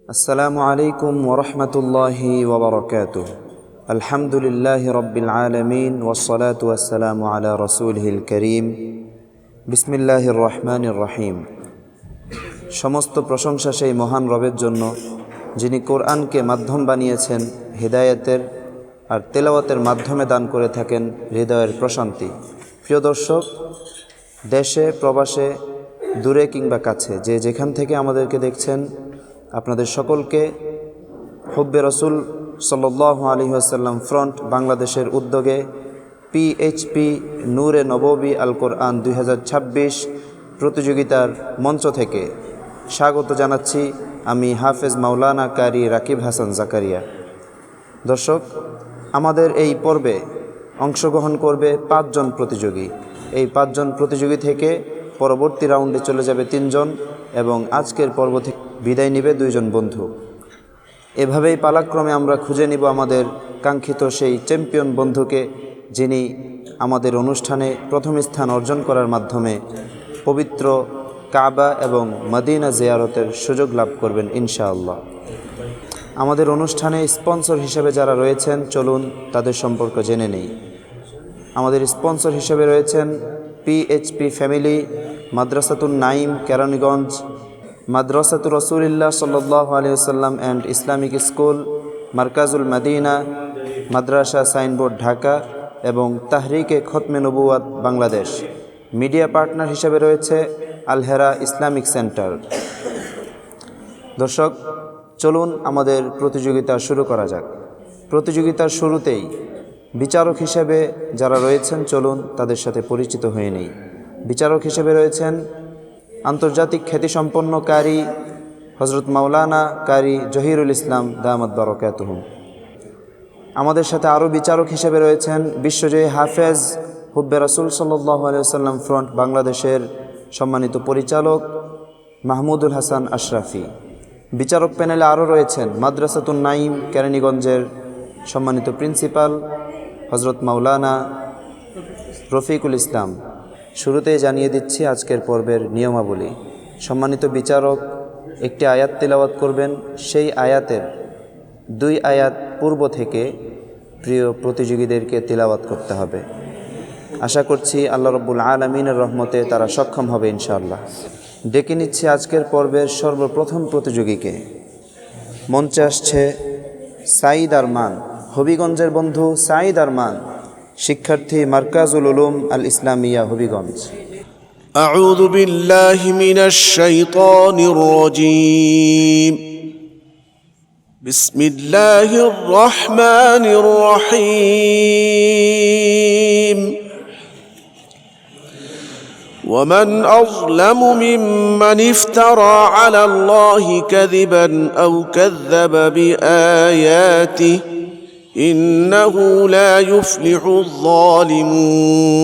আসসালামু আলাইকুম ওরহমতুল্লাহি ওবরকাতুহ। আলহামদুলিল্লাহ রব্বিল আলমিন ওয়াসসালাতু ওয়াসসালামু আলা রসুলিহিল করিম। বিসমিল্লাহির রহমানির রহিম। সমস্ত প্রশংসা সেই মহান রবের জন্য, যিনি কোরআনকে মাধ্যম বানিয়েছেন হিদায়াতের আর তেলাওয়াতের মাধ্যমে দান করে থাকেন হৃদয়ের প্রশান্তি। প্রিয় দর্শক, দেশে প্রবাসে দূরে কিংবা কাছে যে যেখান থেকে আমাদেরকে দেখছেন, আপনাদের সকলকে হুব্বে রসুল সাল্লাল্লাহু আলাইহি ওয়াসাল্লাম ফ্রন্ট বাংলাদেশের উদ্যোগে পিএইচপি নূরে নববী আল কোরআন 2026 প্রতিযোগিতার মঞ্চ থেকে স্বাগত জানাচ্ছি। আমি হাফেজ মাওলানা কারি রাকিব হাসান জাকারিয়া। দর্শক, আমাদের এই পর্বে অংশগ্রহণ করবে 5 জন প্রতিযোগী। এই 5 জন প্রতিযোগী থেকে পরবর্তী রাউন্ডে চলে যাবে 3 জন এবং আজকের পর্ব থেকে বিদায় নেবে 2 জন বন্ধু। এভাবেই পালাক্রমে আমরা খুঁজে নিব আমাদের কাঙ্ক্ষিত সেই চ্যাম্পিয়ন বন্ধুকে, যিনি আমাদের অনুষ্ঠানে প্রথম স্থান অর্জন করার মাধ্যমে পবিত্র কাবা এবং মদিনা জিয়ারতের সুযোগ লাভ করবেন ইনশাআল্লাহ। আমাদের অনুষ্ঠানে স্পন্সর হিসেবে যারা রয়েছেন, চলুন তাদের সম্পর্কে জেনে নেই। আমাদের স্পন্সর হিসেবে রয়েছেন পিএইচপি ফ্যামিলি, মাদ্রাসাতুন নাইম কেরানীগঞ্জ, মাদ্রাসাতুর রাসূলিল্লাহ সাল্লাল্লাহু আলাইহি ওয়াসাল্লাম অ্যান্ড ইসলামিক স্কুল, মারকাজুল মদিনা মাদ্রাসা সাইনবোর্ড ঢাকা এবং তাহরিকে খতমে নবুয়াত বাংলাদেশ। মিডিয়া পার্টনার হিসেবে রয়েছে আল হেরা ইসলামিক সেন্টার। দর্শক, চলুন আমাদের প্রতিযোগিতা শুরু করা যাক। প্রতিযোগিতার শুরুতেই বিচারক হিসেবে যারা রয়েছেন, চলুন তাদের সাথে পরিচিত হয়ে নেই। বিচারক হিসেবে রয়েছেন আন্তর্জাতিক খ্যাতিসম্পন্ন কারি হজরত মাওলানা কারি জহিরুল ইসলাম দামাত বারাকাতুহুম। আমাদের সাথে আরও বিচারক হিসেবে রয়েছেন বিশ্বজয়ী হাফেজ হুব্বে রাসূল সাল্লাল্লাহু আলাইহি ওয়াসাল্লাম ফ্রন্ট বাংলাদেশের সম্মানিত পরিচালক মাহমুদুল হাসান আশরাফি। বিচারক প্যানেলে আরও রয়েছেন মাদ্রাসাতুন নাইম কেরানীগঞ্জের সম্মানিত প্রিন্সিপাল হজরত মাওলানা রফিকুল ইসলাম। শুরুতেই জানিয়ে দিচ্ছি আজকের পর্বের নিয়মাবলী। সম্মানিত বিচারক একটি আয়াত তিলাওয়াত করবেন। সেই আয়াতের 2 আয়াত পূর্ব থেকে প্রিয় প্রতিযোগীদেরকে তিলাওয়াত করতে হবে। আশা করছি আল্লাহ রব্বুল আলামিনের রহমতে তারা সক্ষম হবে ইনশাআল্লাহ। ডেকে নিচ্ছি আজকের পর্বের সর্বপ্রথম প্রতিযোগীকে। মঞ্চে আসছে সাঈদ আরমান, হবিগঞ্জের বন্ধু সাঈদ আরমান, শিক্ষার্থী মারকাজুল উলুম আল ইসলামিয়া হবিগঞ্জ। أعوذ بالله من الشيطان الرجيم. بسم الله الرحمن الرحيم. ومن أظلم ممن افترى على الله كذبا أو كذب بآياته إنه لا يفلح الظالمون.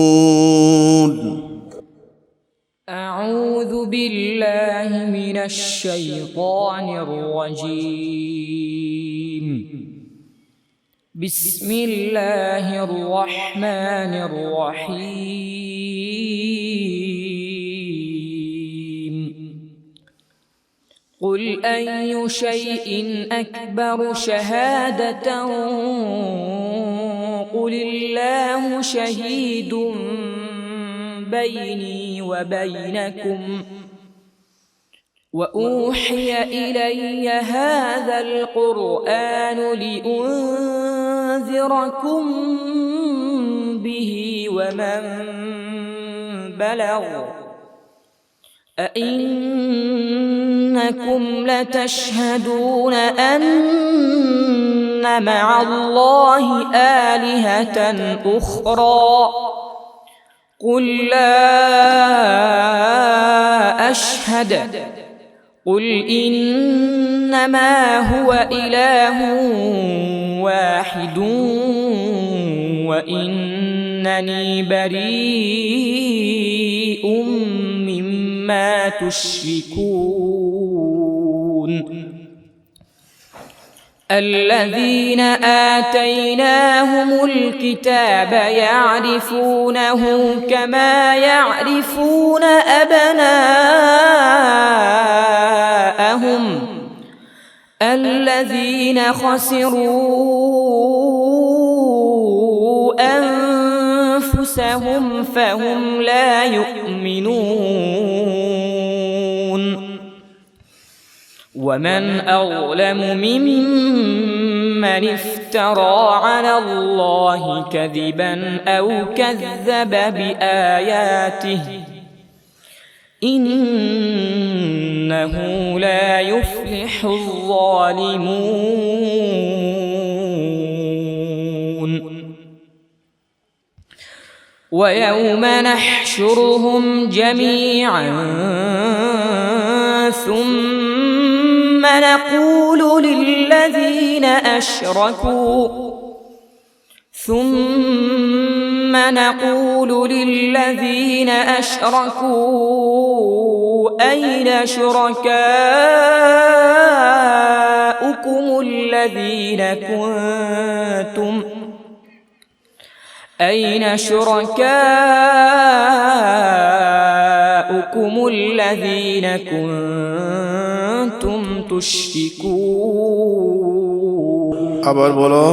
أعوذ بالله من الشيطان الرجيم. بسم الله الرحمن الرحيم. قل أي شيء أكبر شهادة قل الله شهيد بيني وبينكم وأوحي إلي هذا القرآن لأنذركم به ومن بلغ أئنكم لتشهدون أن مع الله آلهة أخرى قل لا أشهد قل إنما هو إله واحد وإنني بريء مما تشركون. الذين آتيناهم الكتاب يعرفونه كما يعرفون أبناءهم الذين خسروا أنفسهم فهم لا يؤمنون ومن أظلم ممن افترى على الله كذبا أو كذب بآياته إنه لا يفلح الظالمون ويوم نحشرهم جميعا ثم نقول للذين أشركوا أين شركاؤكم الذين كنتم تشركون আবার বলো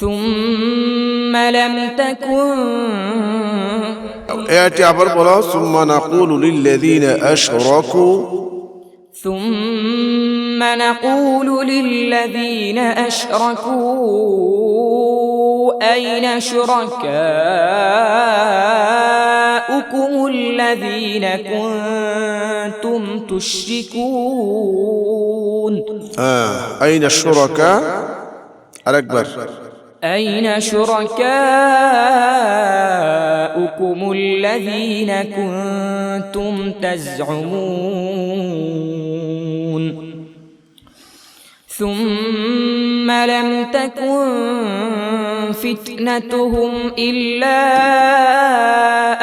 ثم لم تكن এটি আবার বলো সুম্মা নাকুলু লিল্লাযীনা আশরাকু ثم نقول للذين أشركوا أين شركاؤكم الذين كنتم تشركون أين الشركاء الأكبر أين شركاؤكم الذين كنتم تزعمون ثم لم تكن فتنتهم إلا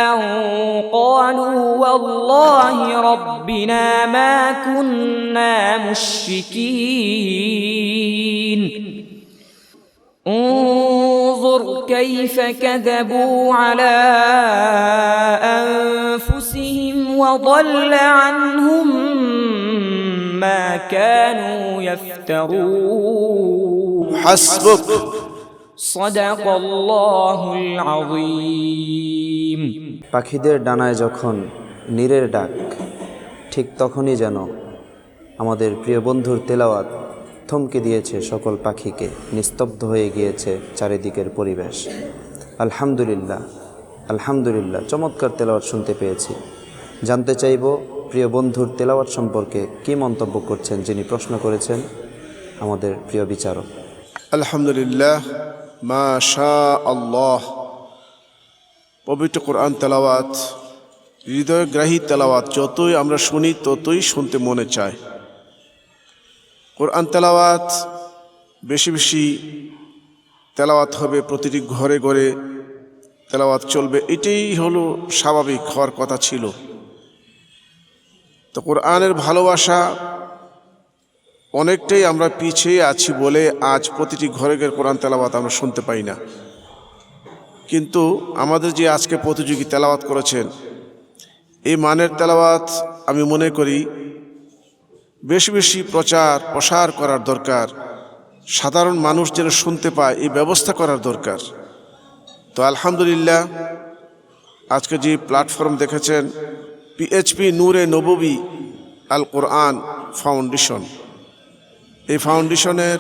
أن قالوا والله ربنا ما كنا مشركين انظر كيف كذبوا على أنفسهم وضل عنهم ما كانوا يفترون حسبك صدق الله العظيم পাখিদের ডানায় যখন নীরের ডাক, ঠিক তখনই যেন আমাদের প্রিয় বন্ধুর তেলাওয়াত থমকে দিয়েছে সকল পাখিকে, নিস্তব্ধ হয়ে গিয়েছে চারিদিকের পরিবেশ। আলহামদুলিল্লাহ, আলহামদুলিল্লাহ, চমৎকার তেলাওয়াত শুনতে পেয়েছি। জানতে চাইব প্রিয় বন্ধুর তেলাওয়াত সম্পর্কে কি মন্তব্য করছেন যিনি প্রশ্ন করেছেন, আমাদের প্রিয় বিচারক। আলহামদুলিল্লাহ, মাশা আল্লাহ। পবিত্র কোরআন তেলাওয়াত, হৃদয়গ্রাহী তেলাওয়াত যতই আমরা শুনি ততই শুনতে মনে চায়। কোরআন তেলাওয়াত বেশি বেশি তেলাওয়াত হবে, প্রতিটি ঘরে ঘরে তেলাওয়াত চলবে, এটাই হলো স্বাভাবিক হওয়ার কথা ছিল। তো কোরআনের ভালোবাসা অনেকটাই আমরা পিছিয়ে আছি বলে আজ প্রতিটি ঘরে ঘরে কোরআন তেলাওয়াত আমরা শুনতে পাই না। কিন্তু আমাদের যে আজকে প্রতিযোগী তেলাওয়াত করেছেন, এই মানের তেলাওয়াত আমি মনে করি বেশি বেশি প্রসার করার দরকার, সাধারণ মানুষ যেন শুনতে পায় এই ব্যবস্থা করার দরকার। তো আলহামদুলিল্লাহ, আজকে যে প্ল্যাটফর্ম দেখেছেন পিএইচপি নূরে নববী আল কোরআন ফাউন্ডেশন, এই ফাউন্ডেশনের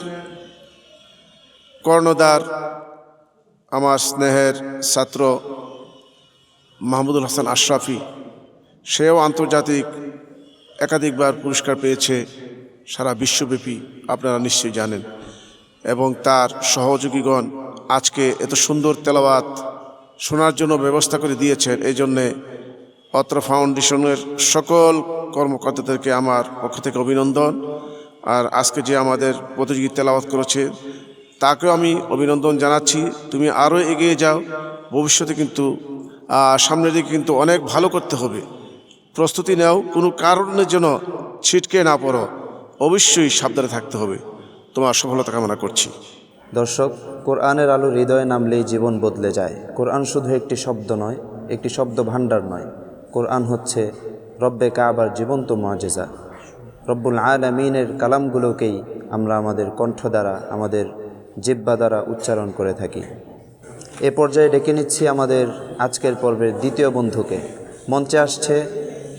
কর্ণধার আমার স্নেহের ছাত্র মাহমুদুল হাসান আশরাফি, সেও আন্তর্জাতিক একাধিকবার পুরস্কার পেয়েছে সারা বিশ্বব্যাপী, আপনারা নিশ্চয়ই জানেন। এবং তার সহযোগীগণ আজকে এত সুন্দর তেলাওয়াত শোনার জন্য ব্যবস্থা করে দিয়েছেন। এই জন্যে অত্র ফাউন্ডেশনের সকল কর্মকর্তাদেরকে আমার পক্ষ থেকে অভিনন্দন। আর আজকে যে আমাদের প্রতিযোগী তেলাওয়াত করেছে তাকেও আমি অভিনন্দন জানাচ্ছি। তুমি আরও এগিয়ে যাও, ভবিষ্যতে কিন্তু সামনের দিকে কিন্তু অনেক ভালো করতে হবে। প্রস্তুতি নাও, কোনো কারণের জন্য ছিটকে না পড়ো, অবশ্যই সাবধানে থাকতে হবে। তোমার সফলতা কামনা করছি। দর্শক, কোরআনের আলো হৃদয়ে নামলেই জীবন বদলে যায়। কোরআন শুধু একটি শব্দ নয়, একটি শব্দ ভাণ্ডার নয়, কোরআন হচ্ছে রব্বে কাবার জীবন্ত মুআজিজা। রব্বুল আলামিনের কালামগুলোকেই আমরা আমাদের কণ্ঠ দ্বারা, আমাদের জিহ্বা দ্বারা উচ্চারণ করে থাকি। এ পর্যায়ে ডেকে নিচ্ছি আমাদের আজকের পর্বের দ্বিতীয় বন্ধুকে। মঞ্চে আসছে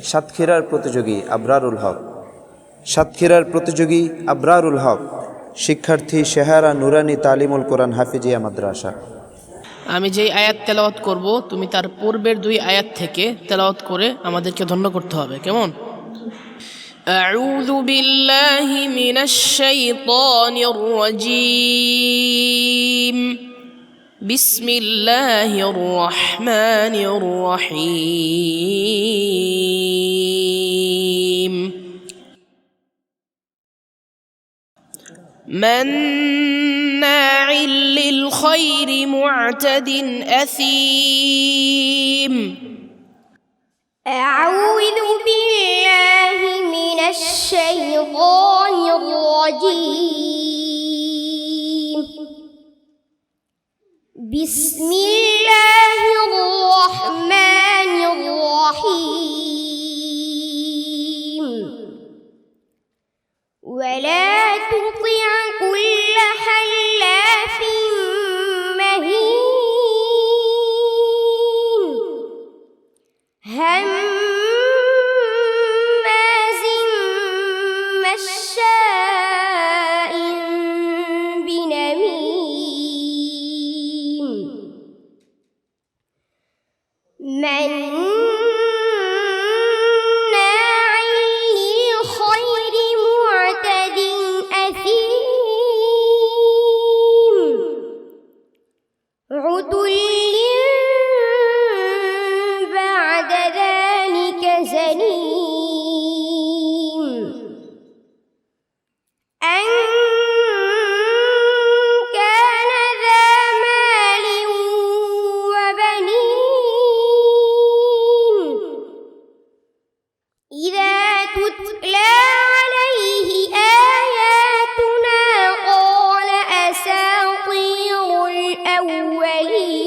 সাতক্ষীরার প্রতিযোগী আবরারুল হক। সাতক্ষীরার প্রতিযোগী আবরারুল হক শিক্ষার্থী শেহারা নুরানি তালিমুল কোরআন হাফিজিয়া মাদ্রাসা। আমি যেই আয়াত তেলাওয়াত করব তুমি তার পূর্বের 2 আয়াত থেকে তেলাওয়াত করে আমাদেরকে ধন্য করতে হবে, কেমন? আউযু বিল্লাহি মিনাশ শাইতানির রাজীম। বিসমিল্লাহির রহমানির রহিম। مناع للخير معتد أثيم. أعوذ بالله من الشيطان الرجيم. بسم الله الرحمن الرحيم. ولا تطع كل حلاف مهين هماز مشاء بنميم مناع للخير معتد أثيم عتل بعد ذلك زنيم أن كان ذا مال وبنين إذا تتلى عليه آياتنا قال أساطير الأولين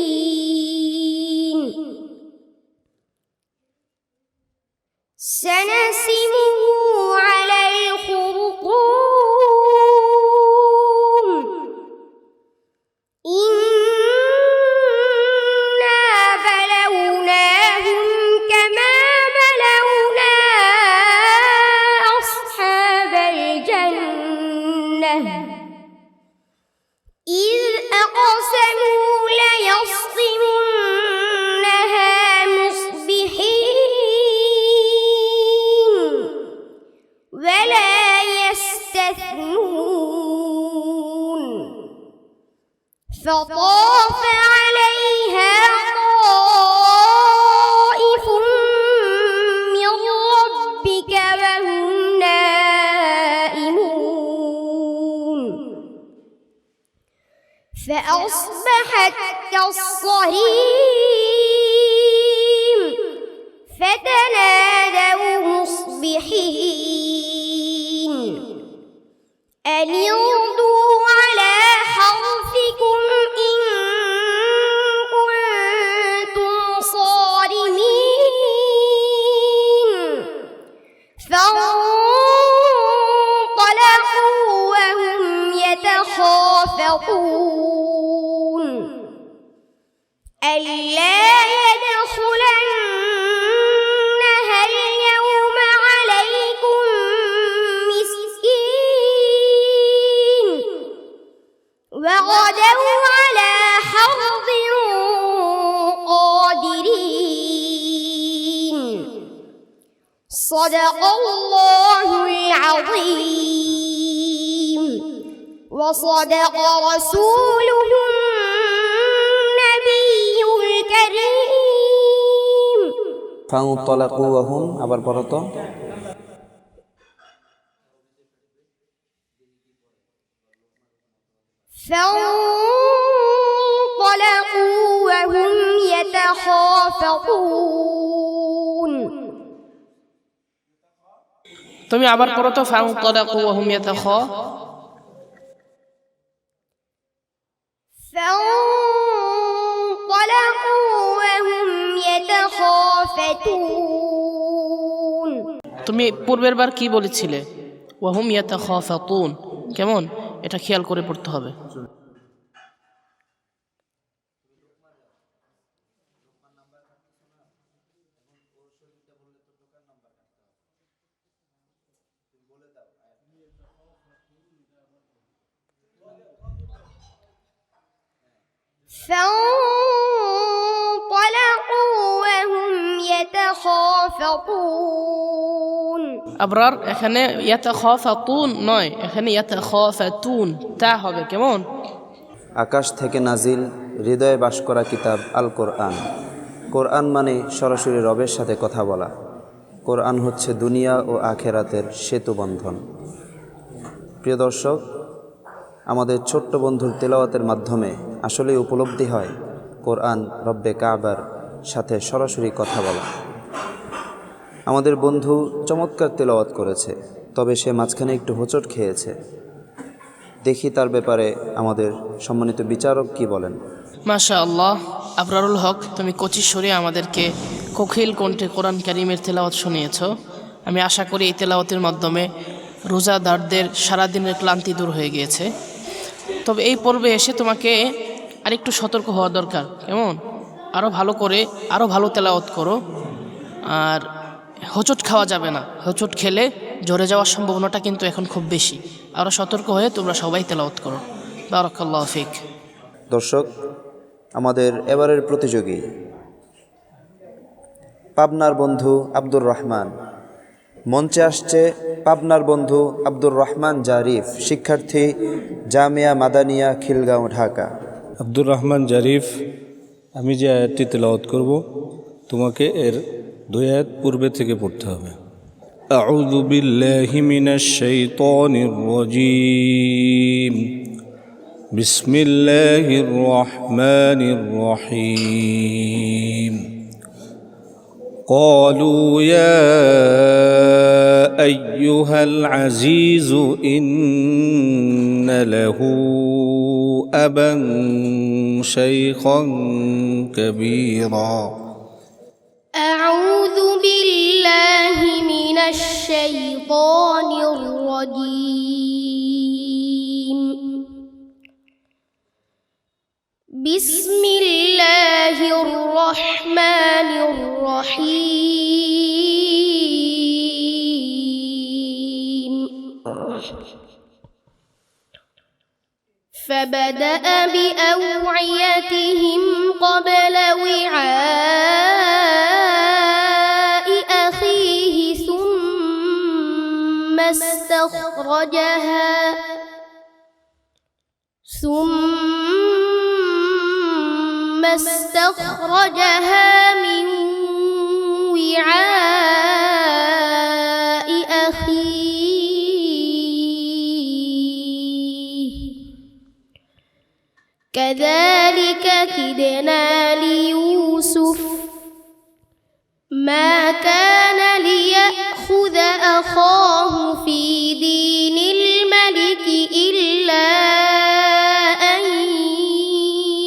سنسمه على الخرطوم إنا بلوناهم كما بلونا أصحاب الجنة إذ أقسموا ليصرمنها مصبحين ولا يستثنون فطاف عليها طائف من ربك وهم نائمون فأصبحت كالصريم فتنادوا مصبحين أن اغدوا على حرثكم إن كنتم صارمين فانطلقوا وهم يتخافتون ألا يدخلنها اليوم عليكم مسكين وغدوا على حرد قادرين صدق الله العظيم وصدق رسوله النبي الكريم. ফানতালাকু ওয়া হুম, আবার পড়ো তো। فانطلقوا وهم يتخافتون. তুমি আবার পড়ো তো। ফানতালাকু ওয়া হুম ইয়াতাখা। فانطلقوا وهم يتخافتون. তুমি পূর্বের বার কি বলেছিলে? ওয়াহুম ইয়াতাখাফাতুন। কেমন, এটা খেয়াল করে পড়তে হবে। فانطلقوا وهم يتخافتون আবরার, এখানে ইয়াতাখাফাতুন নয়, এখানে ইয়াতাখাফাতুন তা হবে। কেমন, আকাশ থেকে নাজিল হৃদয়ে বাস করা কিতাব আল কোরআন। কোরআন মানে সরাসরি রবের সাথে কথা বলা। কোরআন হচ্ছে দুনিয়া ও আখেরাতের সেতু বন্ধন। প্রিয় দর্শক, আমাদের ছোট্ট বন্ধুর তেলাওয়াতের মাধ্যমে আসলেই উপলব্ধি হয় কোরআন রব্বে কাবার সাথে সরাসরি কথা বলা। আমাদের বন্ধু চমৎকার তেলাওয়াত করেছে, তবে সে মাঝখানে একটু হোঁচট খেয়েছে। দেখি তার ব্যাপারে আমাদের সম্মানিত বিচারক কি বলেন। মাশা আল্লাহ। আবরারুল হক, তুমি কচি সুরে আমাদেরকে কোকিল কণ্ঠে কোরআন কারীমের তেলাওয়াত শুনিয়েছ। আমি আশা করি এই তেলাওয়াতের মাধ্যমে রোজাদারদের সারাদিনের ক্লান্তি দূর হয়ে গিয়েছে। তবে এই পর্বে এসে তোমাকে আরেকটু সতর্ক হওয়া দরকার। কেমন, আরও ভালো করে আরও ভালো তেলাওয়াত করো, আর হোঁচট খাওয়া যাবে না। হোঁচট খেলে ঝরে যাওয়ার সম্ভাবনাটা কিন্তু এখন খুব বেশি। আরও সতর্ক হয়ে তোমরা সবাই তেলাওয়াত করো। বারাকাল্লাহু ফিক। দর্শক, আমাদের এবারের প্রতিযোগী পাবনার বন্ধু আব্দুর রহমান। মঞ্চে আসছে পাবনার বন্ধু আব্দুর রহমান জারিফ, শিক্ষার্থী জামিয়া মাদানিয়া খিলগাঁও, ঢাকা। আব্দুর রহমান জারিফ, আমি যে আয়াতটি তেলাওয়াত করব তোমাকে এর 2 আয়াত পূর্বে থেকে পড়তে হবে। আউযু বিল্লাহি মিনাশ শাইতানির রাজীম। বিসমিল্লাহির রহমানির রহিম। قالوا يا أيها العزيز إن له أبا شيخا كبيرا. أعوذ بالله من الشيطان الرجيم. بسم الله الرحمن الرحيم. فبدأ بأوعيتهم قبل وعاء أخيه ثم استخرجها من وعاء أخيه كذلك كدنا ليوسف ما كان ليأخذ أخاه في دين الملك إلا أن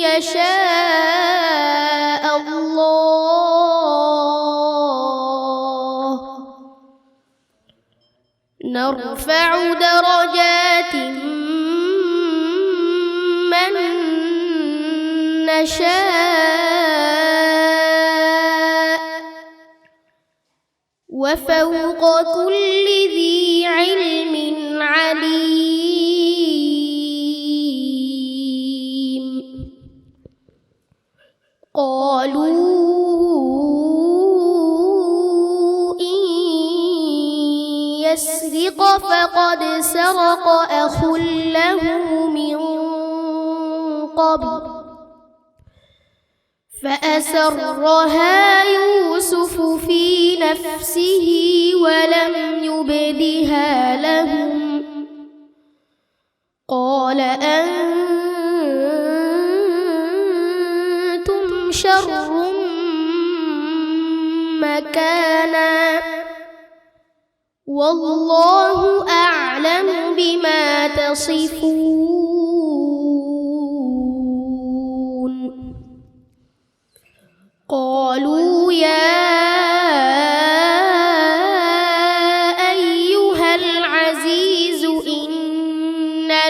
يشاء الله نرفع درجات من نشاء وفوق كل ذي علم عليم. قالوا إن يسرق فقد سرق أخ له من قبل فأسرها يوسف في نفسه ولم يبدها لهم قال أنتم شر مكانا والله أعلم بما تصفون. قالوا يا أيها العزيز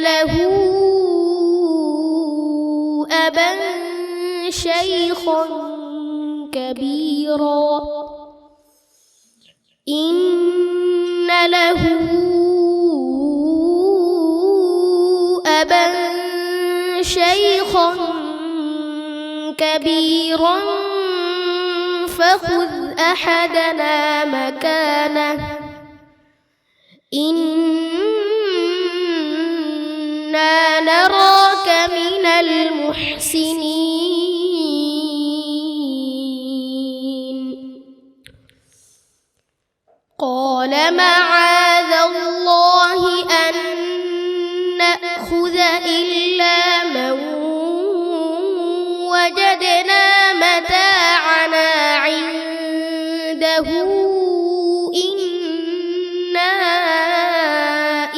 له أبا شيخا كبيرا إن له أبا شيخا كبيرا فخذ أحدنا مكانه إنا نراك من المحسنين قال معاذ الله أن نأخذ إلا من وجدنا متاعنا عنده إنا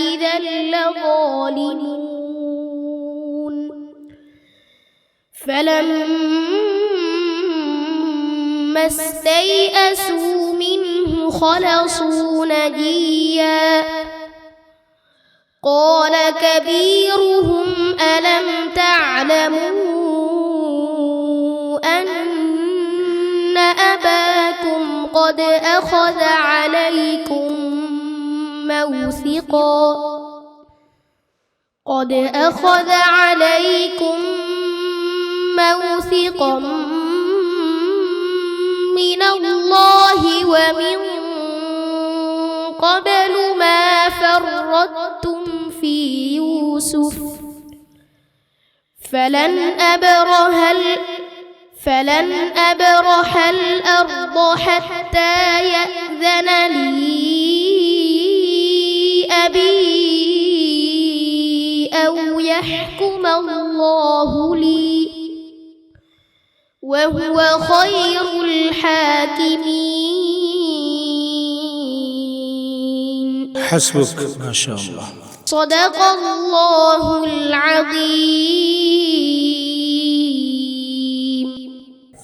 إذا لظالمون فلما استيئسوا منه خلصوا نجيا قال كبيرهم ألم تعلموا أن أباكم قد أخذ عليكم موثقا من الله ومن قبل ما فرطتم في يوسف فلن أبرح الأرض حتى يأذن لي أبي أو يحكم الله لي وهو خير الحاكمين حسبك ما شاء الله صدق الله العظيم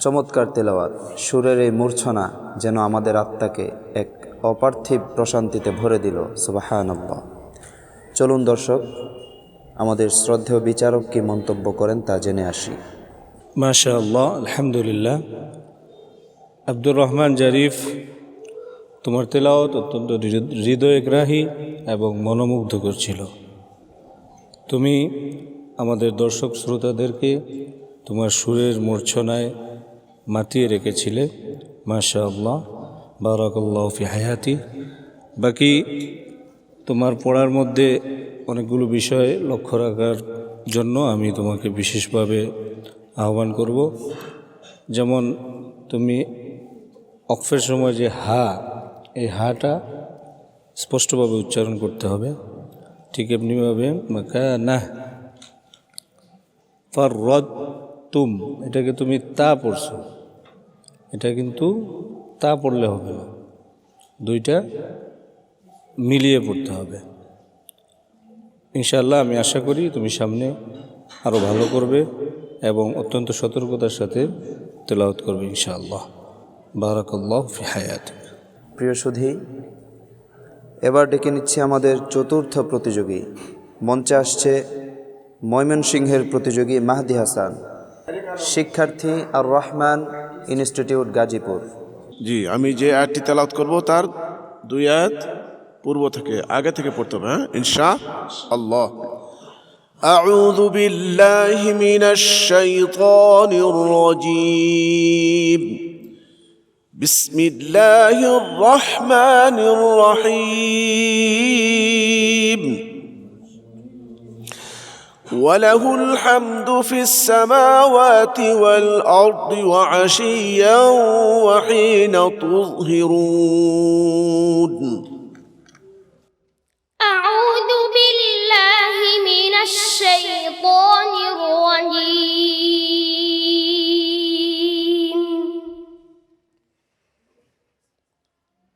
চমৎকার তেলাওয়াত। সুরের এই মূর্ছনা যেন আমাদের আত্মাকে এক অপার্থিব প্রশান্তিতে ভরে দিল। সুবহানাল্লাহ। চলুন দর্শক, আমাদের শ্রদ্ধেয় বিচারক কি মন্তব্য করেন তা জেনে আসি। মাশাআল্লাহ, আলহামদুলিল্লাহ। আব্দুর রহমান জারিফ, তোমার তেলাওয়াত অত্যন্ত হৃদয়গ্রাহী এবং মনোমুগ্ধকর ছিল। তুমি আমাদের দর্শক শ্রোতাদেরকে তোমার সুরের মূর্ছনায় মাতিয়ে রেখেছিলে। মাশাআল্লাহ, বারাকাল্লাহু ফি হায়াতি। বাকি তোমার পড়ার মধ্যে অনেকগুলো বিষয় লক্ষ্য রাখার জন্য আমি তোমাকে বিশেষভাবে আহ্বান করব। যেমন তুমি অক্ফের সময় যে এই হাটা স্পষ্টভাবে উচ্চারণ করতে হবে। ঠিক এমনিভাবে মাকানাহ ফাররাতুম, এটাকে তুমি তা পড়ছো, এটা কিন্তু তা পড়লে হবে না, দুইটা মিলিয়ে পড়তে হবে। ইনশাআল্লাহ আমি আশা করি তুমি সামনে আরও ভালো করবে এবং অত্যন্ত সতর্কতার সাথে তেলাওয়াত করবে ইনশাআল্লাহ। বারাকাল্লাহু ফি হায়াতিক। প্রিয় সুধী, এবার ডেকে নিচ্ছি আমাদের চতুর্থ প্রতিযোগী। মঞ্চে আসছে ময়মনসিংহের প্রতিযোগী মাহদি হাসান, শিক্ষার্থী আর রহমান ইনস্টিটিউট গাজীপুর। জি, আমি যে আয়াতটি তেলাওয়াত করব তার 2 আয়াত পূর্ব থেকে আগে থেকে পড়তে হবে, হ্যাঁ ইনশাআল্লাহ। আউযু বিল্লাহি মিনাশ শাইতানির রাজীম। বিসমিল্লাহির রহমানির রহিম। وله الحمد في السماوات والأرض وعشيا وحين تظهرون. أعوذ بالله من الشيطان الرجيم.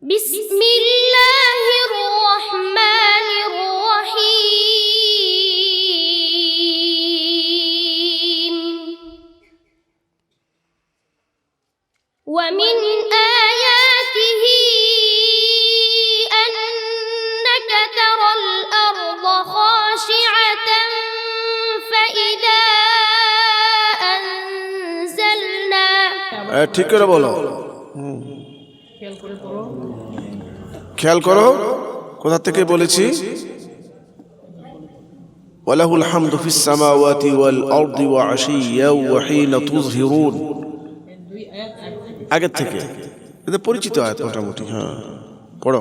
بسم الله الرحمن الرحيم. ومن آياته ঠিক করে বলো, খেয়াল করো কোথা থেকে বলেছি। ওয়ালাহুল হামদু ফিস সামাওয়াতি ওয়াল আরদি ওয়া আশিয়্যা ওয়া হিনা তুযহিরুন, আগের থেকে এটা পরিচিত আয়াত মোটামুটি। হ্যাঁ পড়ো,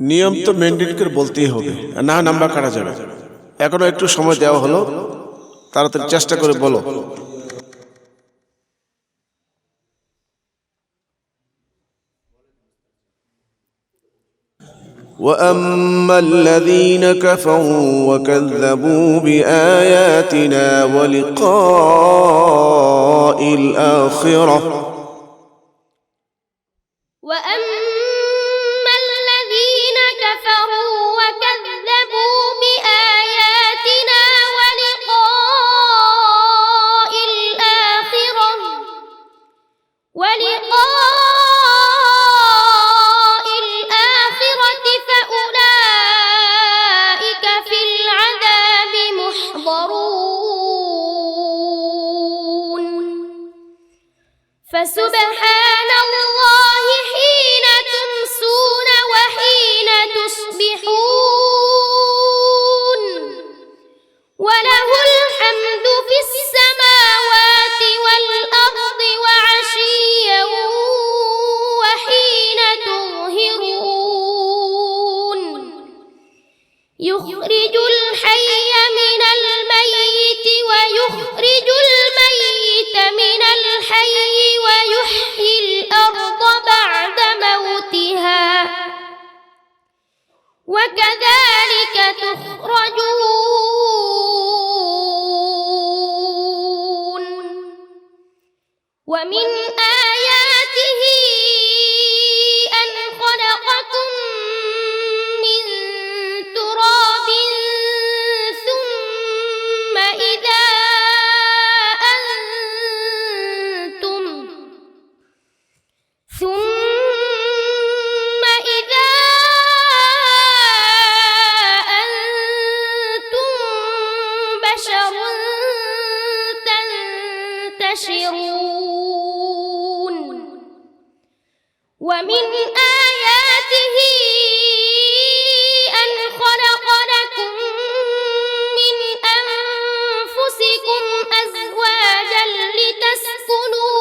নিয়ম তো মেনটেন করে বলতেই হবে, না নাম্বার কাটা যাবে। এখনো একটু সময় দেওয়া হলো, তাড়াতাড়ি চেষ্টা করে বলো। وأما الذين كفروا وكذبوا بآياتنا ولقاء الآخرة وأما الذين كفروا وكذبوا بآياتنا ولقاء الآخرة فأولئك في العذاب محضرون فسبحان الله حين تمسون وحين تصبحون وله الحمد في السماوات والأرض وعشيا وحين تظهرون يخرج الحي من الميت ويخرج الميت من الحي ويحيي الأرض بعد موتها وكذلك تخرجون ومن آياته أن خلقكم من تراب ثم إذا أنتم بشر تنتشرون ومن آياته أن خلق لكم من أنفسكم أزواجا لتسكنوا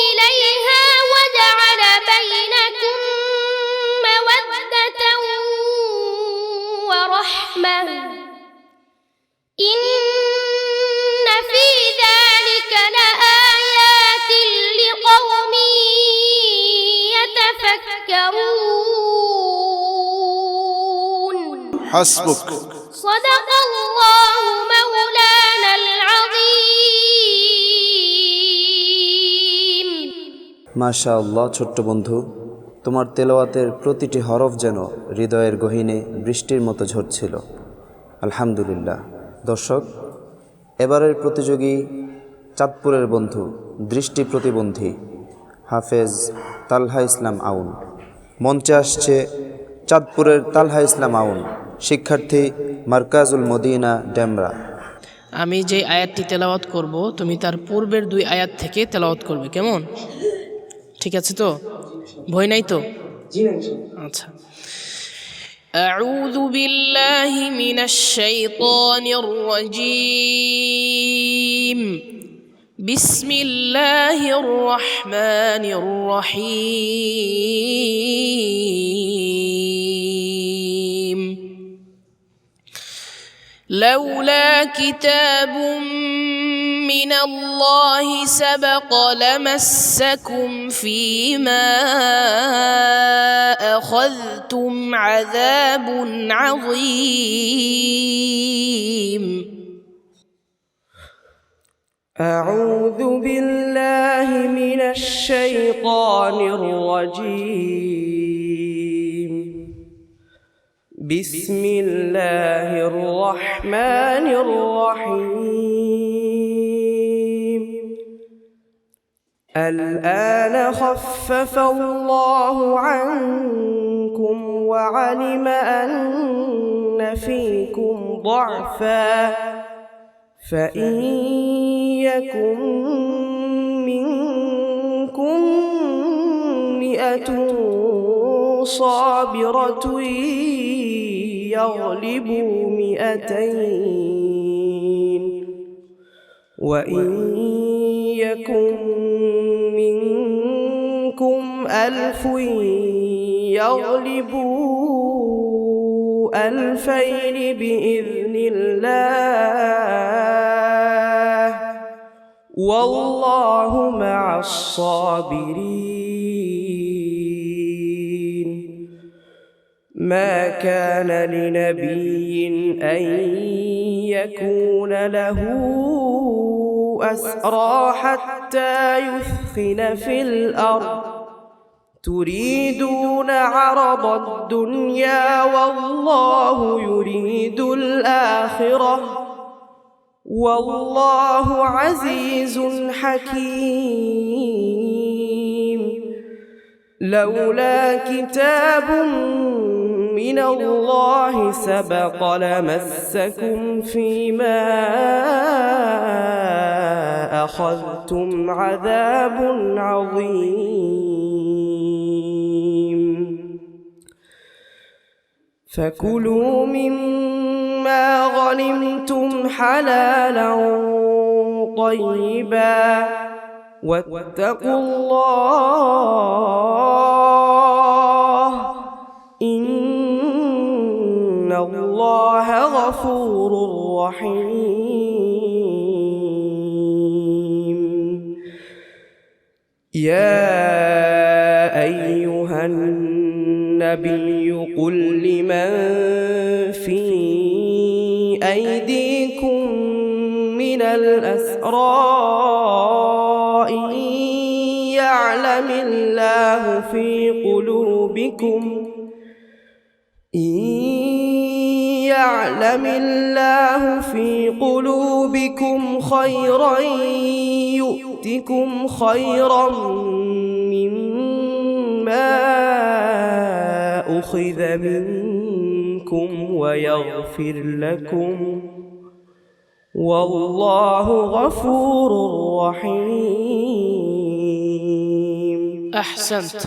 إليها وجعل بينكم مودة ورحمة إن في ذلك لآيات لقوم يتفكرون حسبك صدق الله مولانا العظيم মাশাআল্লাহ। ছোট্ট বন্ধু, তোমার তেলাওয়াতের প্রতিটি হরফ যেন হৃদয়ের গহীনে বৃষ্টির মতো ঝরছিল। আলহামদুলিল্লাহ। দর্শক, এবারের প্রতিযোগী চাঁদপুরের বন্ধু, দৃষ্টি প্রতিবন্ধী হাফেজ তালহা ইসলাম আউন। মঞ্চে আসছে চাঁদপুরের তালহা ইসলাম আউন, শিক্ষার্থী মার্কাজুল মদিনা ডেমরা। আমি যে আয়াতটি তেলাওয়াত করব তুমি তার পূর্বের 2 আয়াত থেকে তেলাওয়াত করবে, কেমন? ঠিক আছে তো? ভয় নাই তো? আচ্ছা। أعوذ بالله من الشيطان الرجيم بسم الله الرحمن الرحيم لولا كتاب من الله سبق لمسكم فيما أخذتم عذاب عظيم أعوذ بالله من الشيطان الرجيم بسم الله الرحمن الرحيم الآن خفف الله عنكم وعلم أن فيكم ضعفا فإن يكن منكم 100 صابرة يغلبوا 200 وإن يكن منكم 1000 يغلبوا 2000 بإذن الله والله مع الصابرين ما كان لنبي أن يكون له أسرى حتى يثخن في الأرض تريدون عرض الدنيا والله يريد الآخرة والله عزيز حكيم لولا كتاب من الله سبق لمسكم فيما أخذتم عذاب عظيم فكلوا مما غنمتم حلالا طيبا واتقوا الله إن الله غفور رحيم يا أيها النبي قل لمن في أيديكم من الأسرى إن يعلم الله في قلوبكم خيرا يؤتكم خيرا مما أخذ منكم ويغفر لكم والله غفور رحيم أحسنت.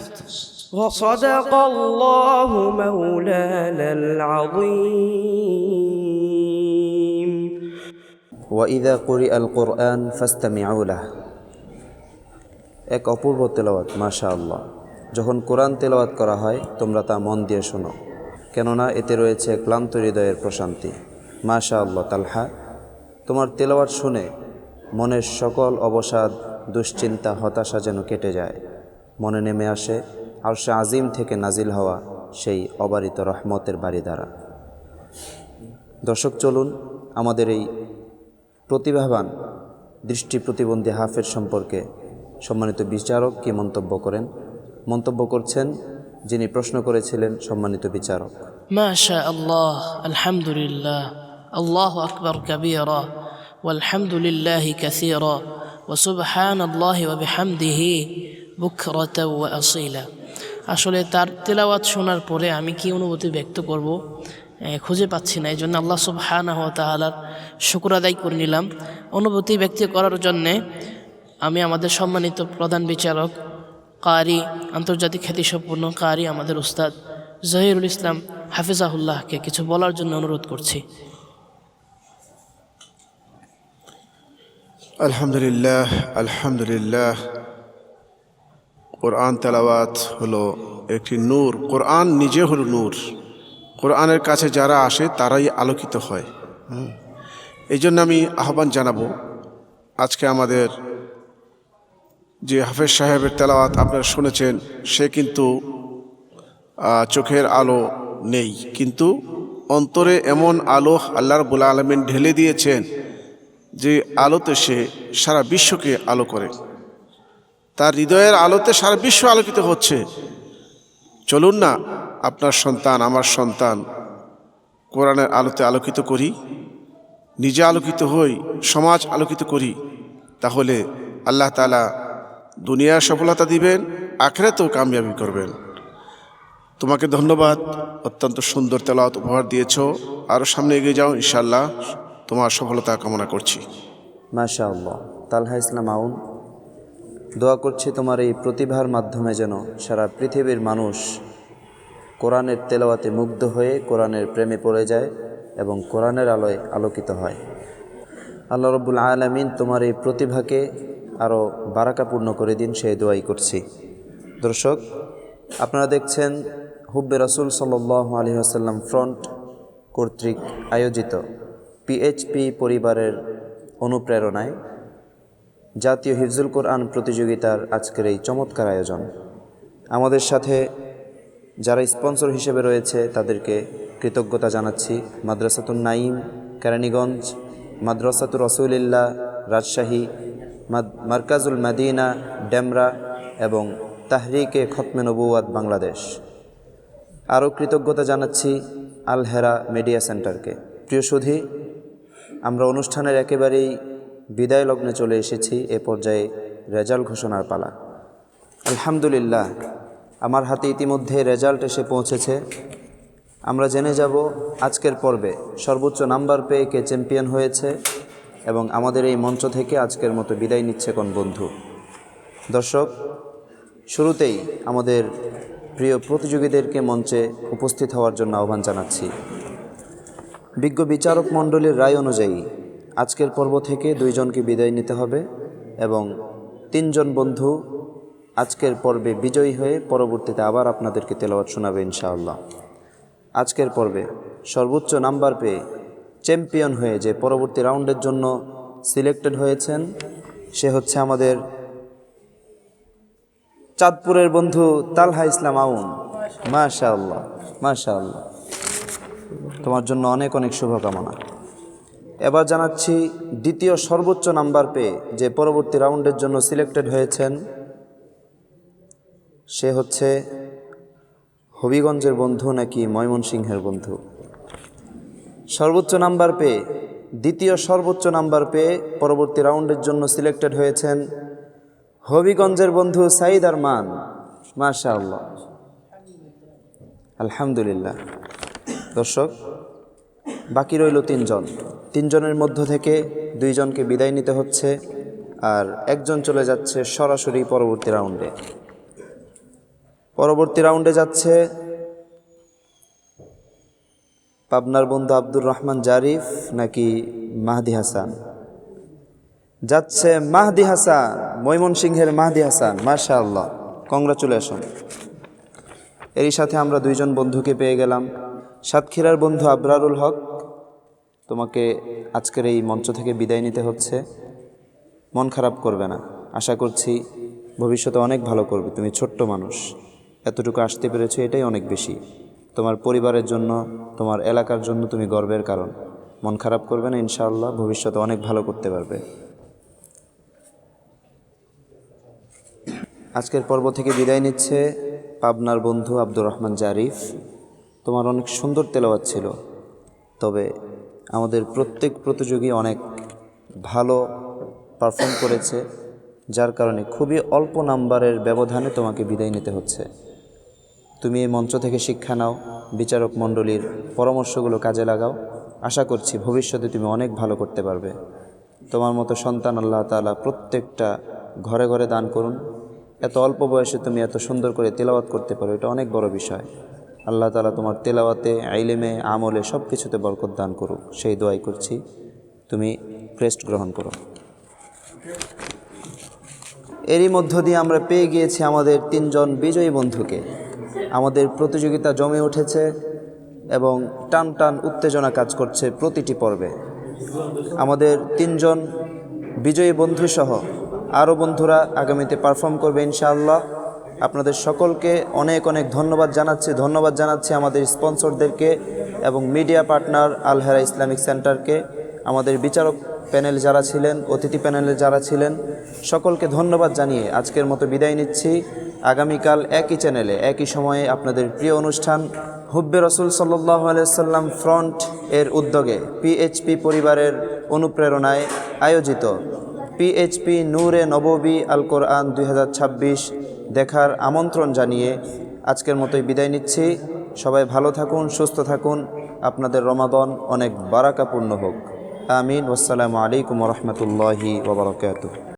وصدق الله مولانا العظيم وإذا قرئ القرآن فاستمعوا له। এক অপূর্ব তেলাওয়াত মাশাআল্লাহ। যখন কোরআন তেলাওয়াত করা হয় তোমরা তা মন দিয়ে শোনো, কেননা এতে রয়েছে ক্লান্ত হৃদয়ের প্রশান্তি। মাশাআল্লাহ তালহা, তোমার তেলাওয়াত শুনে মনের সকল অবসাদ, দুশ্চিন্তা, হতাশা যেন কেটে যায়। মনে নেমে আসে আরশে আজিম থেকে নাজিল হওয়া সেই অবারিত রহমতের বাড়ি দ্বারা। দর্শক, চলুন আমাদের এই প্রতিভাবান দৃষ্টি প্রতিবন্ধী হাফেজ সম্পর্কে সম্মানিত বিচারক কি মন্তব্য করেন। মন্তব্য করছেন যিনি প্রশ্ন করেছিলেন সম্মানিত বিচারক। মাশা আল্লাহ, আলহামদুলিল্লাহ, আল্লাহু আকবার কাবীরা ওয়ালহামদুলিল্লাহি কাসীরা ওয়া সুবহানাল্লাহি ওয়া বিহামদিহি বুকরাতাও ওয়া আসীলা। আসলে তার তেলাওয়াত শোনার পরে আমি কি অনুভূতি ব্যক্ত করব খুঁজে পাচ্ছি না। এই জন্য আল্লাহ সুবহানাহু ওয়া তাআলার শুকর আদায় করে নিলাম। অনুভূতি ব্যক্ত করার জন্যে আমি আমাদের সম্মানিত প্রধান বিচারক, কারি, আন্তর্জাতিক খ্যাতিসম্পন্ন কারি আমাদের উস্তাদ জহিরুল ইসলাম হাফিজাহুল্লাহকে কিছু বলার জন্য অনুরোধ করছি। আলহামদুলিল্লাহ, আলহামদুলিল্লাহ। কোরআন তেলাওয়াত হলো একটি নূর। কোরআন নিজে হলো নূর। কোরআনের কাছে যারা আসে তারাই আলোকিত হয়। এই জন্য আমি আহ্বান জানাবো, আজকে আমাদের যে হাফেজ সাহেবের তেলাওয়াত আপনারা শুনেছেন, সে কিন্তু চোখের আলো নেই, কিন্তু অন্তরে এমন আলো আল্লাহ রাব্বুল আলামিন ঢেলে দিয়েছেন যে আলোতে সে সারা বিশ্বকে আলো করে। তার হৃদয়ের আলোতে সারা বিশ্ব আলোকিত হচ্ছে। চলুন না আপনার সন্তান, আমার সন্তান কোরআনের আলোতে আলোকিত করি, নিজে আলোকিত হই, সমাজ আলোকিত করি। তাহলে আল্লাহ তাআলা দুনিয়ার সফলতা দিবেন, আখিরাতেও কামিয়াবি করবেন। তোমাকে ধন্যবাদ, অত্যন্ত সুন্দর তেলাওয়াত উপহার দিয়েছো। আরও সামনে এগিয়ে যাও, ইনশাআল্লাহ তোমার সফলতা কামনা করছি। মাশাআল্লাহ। তালহা ইসলাম আউন, দোয়া করছি তোমার এই প্রতিভার মাধ্যমে যেন সারা পৃথিবীর মানুষ কোরআনের তেলাওয়াতে মুগ্ধ হয়ে কোরআনের প্রেমে পড়ে যায় এবং কোরআনের আলোয় আলোকিত হয়। আল্লাহ রব্বুল আলামিন তোমার এই প্রতিভাকে আরও বারাকাপূর্ণ করে দিন, সেই দোয়াই করছি। দর্শক, আপনারা দেখছেন হুব্বে রাসূল সাল্লাল্লাহু আলাইহি ওয়াসাল্লাম ফ্রন্ট কর্তৃক আয়োজিত পিএইচপি পরিবারের অনুপ্রেরণায় জাতীয় হিফজুল কোরআন প্রতিযোগিতার আজকের এই চমৎকার আয়োজন। আমাদের সাথে যারা স্পন্সর হিসেবে রয়েছে তাদেরকে কৃতজ্ঞতা জানাচ্ছি। মাদ্রাসাতুন নাঈম কেরানীগঞ্জ, মাদ্রাসাতুর রসুলিল্লাহ রাজশাহী, মার্কাজুল মাদিনা ডেমরা এবং তাহরিকে খতমে নবুয়াত বাংলাদেশ। আরও কৃতজ্ঞতা জানাচ্ছি আল হেরা মিডিয়া সেন্টারকে। প্রিয় সুধী, আমরা অনুষ্ঠানের একেবারেই বিদায় লগ্নে চলে এসেছি। এ পর্যায়ে রেজাল্ট ঘোষণার পালা। আলহামদুলিল্লাহ, আমার হাতে ইতিমধ্যে রেজাল্ট এসে পৌঁছেছে। আমরা জেনে যাব আজকের পর্বে সর্বোচ্চ নাম্বার পেয়ে কে চ্যাম্পিয়ন হয়েছে এবং আমাদের এই মঞ্চ থেকে আজকের মতো বিদায় নিচ্ছে কোন বন্ধু। দর্শক, শুরুতেই আমাদের প্রিয় প্রতিযোগীদেরকে মঞ্চে উপস্থিত হওয়ার জন্য আহ্বান জানাচ্ছি। বিজ্ঞ বিচারক মণ্ডলীর রায় অনুযায়ী আজকের পর্ব থেকে 2 জনকে বিদায় নিতে হবে এবং 3 জন বন্ধু আজকের পর্বে বিজয়ী হয়ে পরবর্তীতে আবার আপনাদেরকে তেলাওয়াত শোনাবে ইনশাআল্লাহ। আজকের পর্বে সর্বোচ্চ নাম্বার পেয়ে চ্যাম্পিয়ন হয়ে যে পরবর্তী রাউন্ডের জন্য সিলেক্টেড হয়েছেন সে হচ্ছে আমাদের চাঁদপুরের বন্ধু তালহা ইসলাম আউন। মাশাআল্লাহ, মাশাআল্লাহ, তোমার জন্য অনেক অনেক শুভকামনা। এবার জানাচ্ছি দ্বিতীয় সর্বোচ্চ নাম্বার পেয়ে যে পরবর্তী রাউন্ডের জন্য সিলেক্টেড হয়েছেন সে হচ্ছে হবিগঞ্জের বন্ধু নাকি ময়মনসিংহের বন্ধু। সর্বোচ্চ নাম্বার পেয়ে, দ্বিতীয় সর্বোচ্চ নাম্বার পেয়ে পরবর্তী রাউন্ডের জন্য সিলেক্টেড হয়েছেন হবিগঞ্জের বন্ধু সাইদ আরমান। মাশাআল্লাহ, আলহামদুলিল্লাহ। দর্শক, বাকি রইল 3 জন। 3 জনের মধ্য থেকে 2 জনকে বিদায় নিতে হচ্ছে আর 1 জন চলে যাচ্ছে সরাসরি পরবর্তী রাউন্ডে। পরবর্তী রাউন্ডে যাচ্ছে পাবনার বন্ধু আব্দুর রহমান জারিফ নাকি মাহদি হাসান? যাচ্ছে মাহদি হাসান, ময়মনসিংহের মাহদি হাসান। মাশাআল্লাহ, কংগ্রাচুলেশন। এরই সাথে আমরা 2 জন বন্ধুকে পেয়ে গেলাম। সাতক্ষীরার বন্ধু আবরারুল হক, তোমাকে আজকের এই মঞ্চ থেকে বিদায় নিতে হচ্ছে। মন খারাপ করবে না, আশা করছি ভবিষ্যতে অনেক ভালো করবে। তুমি ছোট্ট মানুষ, এতটুকু আসতে পেরেছো এটাই অনেক বেশি। তোমার পরিবারের জন্য, তোমার এলাকার জন্য তুমি গর্বের কারণ। মন খারাপ করবে না, ইনশাআল্লাহ ভবিষ্যতে অনেক ভালো করতে পারবে। আজকের পর্ব থেকে বিদায় নিচ্ছে পাবনার বন্ধু আব্দুর রহমান জারিফ। তোমার অনেক সুন্দর তেলাওয়াত ছিল, তবে আমাদের প্রত্যেক প্রতিযোগী অনেক ভালো পারফর্ম করেছে, যার কারণে খুবই অল্প নাম্বারের ব্যবধানে তোমাকে বিদায় নিতে হচ্ছে। তুমি এই মঞ্চ থেকে শিক্ষা নাও, বিচারক মণ্ডলীর পরামর্শগুলো কাজে লাগাও। আশা করছি ভবিষ্যতে তুমি অনেক ভালো করতে পারবে। তোমার মতো সন্তান আল্লাহ তাআলা প্রত্যেকটা ঘরে ঘরে দান করুন। এত অল্প বয়সে তুমি এত সুন্দর করে তেলাওয়াত করতে পারো, এটা অনেক বড় বিষয়। আল্লাহ তাআলা তোমার তেলাওয়াতে, ইলমে, আমলে সব কিছুতে বরকত দান করুক, সেই দোয়াই করছি। তুমি ক্রেস্ট গ্রহণ করো। এরই মধ্য দিয়ে আমরা পেয়ে গিয়েছি আমাদের 3 জন বিজয়ী বন্ধুকে। আমাদের প্রতিযোগিতা জমে উঠেছে এবং টান টান উত্তেজনা কাজ করছে প্রতিটি পর্বে। আমাদের 3 জন বিজয়ী বন্ধুসহ আরও বন্ধুরা আগামীতে পারফর্ম করবে ইনশাআল্লাহ। আপনাদের সকলকে অনেক অনেক ধন্যবাদ জানাচ্ছি আমাদের স্পন্সরদেরকে এবং মিডিয়া পার্টনার আল হেরা ইসলামিক সেন্টারকে। আমাদের বিচারক প্যানেল যারা ছিলেন, অতিথি প্যানেলে যারা ছিলেন, সকলকে ধন্যবাদ জানিয়ে আজকের মতো বিদায় নিচ্ছি। আগামীকাল একই চ্যানেলে একই সময়ে আপনাদের প্রিয় অনুষ্ঠান হুব্বে রাসূল সাল্লাল্লাহু আলাইহি ওয়াসাল্লাম ফ্রন্ট এর উদ্যোগে পিএইচপি পরিবারের অনুপ্রেরণায় আয়োজিত পিএইচপি নূরে নববী আল কোরআন 2026 দেখার আমন্ত্রণ জানিয়ে আজকের মতোই বিদায় নিচ্ছি। সবাই ভালো থাকুন, সুস্থ থাকুন, আপনাদের রমাদান অনেক বারাকাপূর্ণ হোক। আমিন। ওয়াসসালামু আলাইকুম ওয়া রাহমাতুল্লাহি ওয়া বারাকাতুহু।